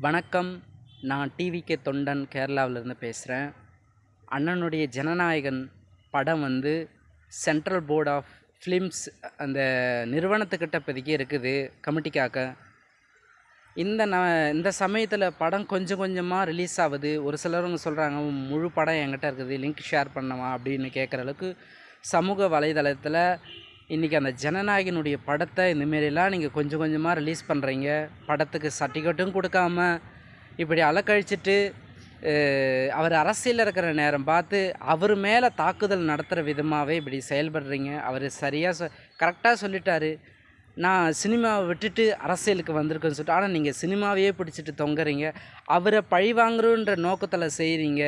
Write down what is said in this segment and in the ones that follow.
வணக்கம். நான் டிவிகே தொண்டன் கேரளாவிலேருந்து பேசுகிறேன். அண்ணனுடைய ஜனநாயகன் படம் வந்து சென்ட்ரல் போர்ட் ஆஃப் ஃபிலிம்ஸ் அந்த நிறுவனத்துக்கிட்ட இப்போதைக்கு இருக்குது கமிட்டிக்காக. இந்த சமயத்தில் படம் கொஞ்சம் கொஞ்சமாக ரிலீஸ் ஆகுது. ஒரு சிலருங்க சொல்கிறாங்க முழு படம் என்கிட்ட இருக்குது, லிங்க் ஷேர் பண்ணவா அப்படின்னு கேட்குற அளவுக்கு சமூக வலைதளத்தில் இன்றைக்கி அந்த ஜனநாயகனுடைய படத்தை இந்தமாரிலாம் நீங்கள் கொஞ்சம் கொஞ்சமாக ரிலீஸ் பண்ணுறீங்க. படத்துக்கு சர்டிஃபிகேட்டும் கொடுக்காம இப்படி அலக்கழிச்சிட்டு அவர் அரசியலில் இருக்கிற நேரம் பார்த்து அவர் மேலே தாக்குதல் நடத்துகிற விதமாகவே இப்படி செயல்படுறீங்க. அவர் சரியாக கரெக்டாக சொல்லிட்டாரு, நான் சினிமாவை விட்டுட்டு அரசியலுக்கு வந்திருக்கேன்னு சொல்லிட்டு. ஆனால் நீங்கள் சினிமாவையே பிடிச்சிட்டு தொங்குறீங்க. அவரை பழிவாங்குறன்ற நோக்கத்தில் செய்கிறீங்க.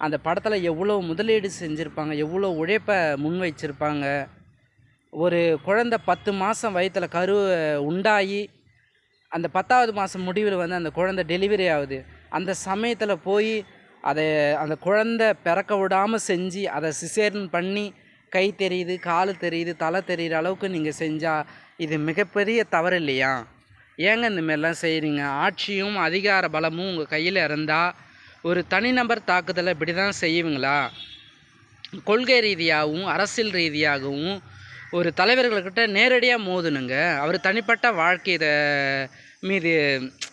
அந்த படத்தில் எவ்வளோ முதலீடு செஞ்சுருப்பாங்க, எவ்வளோ உழைப்பை முன் வச்சிருப்பாங்க. ஒரு குழந்தை 10 மாதம் வயிற்றில் உண்டாகி அந்த 10வது மாதம் முடிவில் வந்து அந்த குழந்தை டெலிவரி ஆகுது. அந்த சமயத்தில் போய் அந்த குழந்தை பிறக்க விடாமல் செஞ்சு அதை சிசேரியன் பண்ணி கை தெரியுது, கால் தெரியுது, தலை தெரிகிற அளவுக்கு நீங்கள் செஞ்சால் இது மிகப்பெரிய தவறு இல்லையா? ஏங்க இந்தமாரிலாம் செய்கிறீங்க? ஆட்சியும் அதிகார பலமும் உங்கள் கையில் இருந்தால் ஒரு தனிநபர் தாக்குதலை இப்படி தான் செய்வீங்களா? கொள்கை ரீதியாகவும் அரசியல் ரீதியாகவும் ஒரு தலைவர்கள்கிட்ட நேரடியாக மோதணுங்க. அவர் தனிப்பட்ட வாழ்க்கை மீது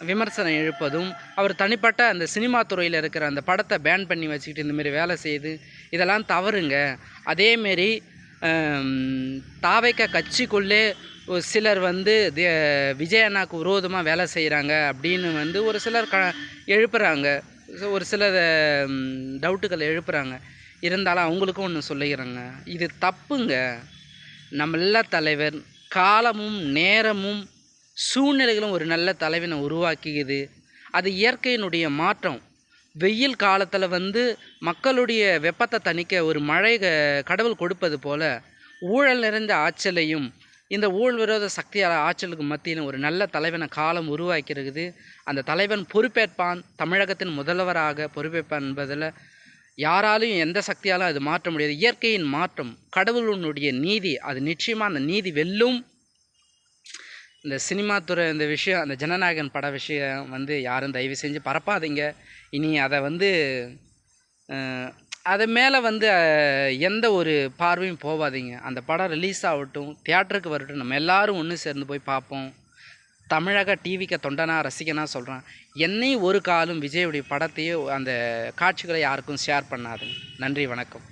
விமர்சனம் எழுப்பதும், அவர் தனிப்பட்ட அந்த சினிமா துறையில் இருக்கிற அந்த படத்தை பேன் பண்ணி வச்சுக்கிட்டு இந்தமாரி வேலை செய்யுது, இதெல்லாம் தவறுங்க. அதேமாரி தாவைக்க கட்சிக்குள்ளே சிலர் வந்து விஜய் அண்ணாவுக்கு விரோதமாக வேலை செய்கிறாங்க அப்படின்னு வந்து ஒரு சிலர் எழுப்புகிறாங்க. ஒரு சில டவுட்டுகள் எழுப்புகிறாங்க. இருந்தாலும் அவங்களுக்கும் ஒன்று சொல்லிக்கிறேங்க, இது தப்புங்க. நல்ல தலைவர் காலமும் நேரமும் சூழ்நிலைகளும் ஒரு நல்ல தலைவனை உருவாக்கிக்குது. அது இயற்கையினுடைய மாற்றம். வெயில் காலத்தில் வந்து மக்களுடைய வெப்பத்தை தணிக்க ஒரு மழை கடவுள் கொடுப்பது போல் ஊழல் நிறைந்த ஆற்றலையும் இந்த ஊழல் விரோத சக்தியால் ஆற்றலுக்கு மத்தியில் ஒரு நல்ல தலைவனை காலம் உருவாக்கியிருக்குது. அந்த தலைவன் பொறுப்பேற்பான், தமிழகத்தின் முதல்வராக பொறுப்பேற்பான் என்பதில் யாராலையும் எந்த சக்தியாலும் அது மாற்ற முடியாது. இயற்கையின் மாற்றம், கடவுளுடைய நீதி, அது நிச்சயமாக அந்த நீதி வெல்லும். இந்த சினிமா துறை இந்த விஷயம், அந்த ஜனநாயகன் பட விஷயம் வந்து யாரும் தயவு செஞ்சு பரப்பாதீங்க. இனி அதை வந்து அது மேலே வந்து எந்த ஒரு பார்வையும் போகாதீங்க. அந்த படம் ரிலீஸ் ஆகட்டும், தியேட்டருக்கு வரட்டும், நம்ம எல்லோரும் ஒன்று சேர்ந்து போய் பார்ப்போம். தமிழக டிவிக்கு தொண்டனா ரசிகனாக சொல்கிறேன், என்னையும் ஒரு காலம் விஜயுடைய படத்தையோ அந்த காட்சிகளை யாருக்கும் ஷேர் பண்ணாதுங்க. நன்றி, வணக்கம்.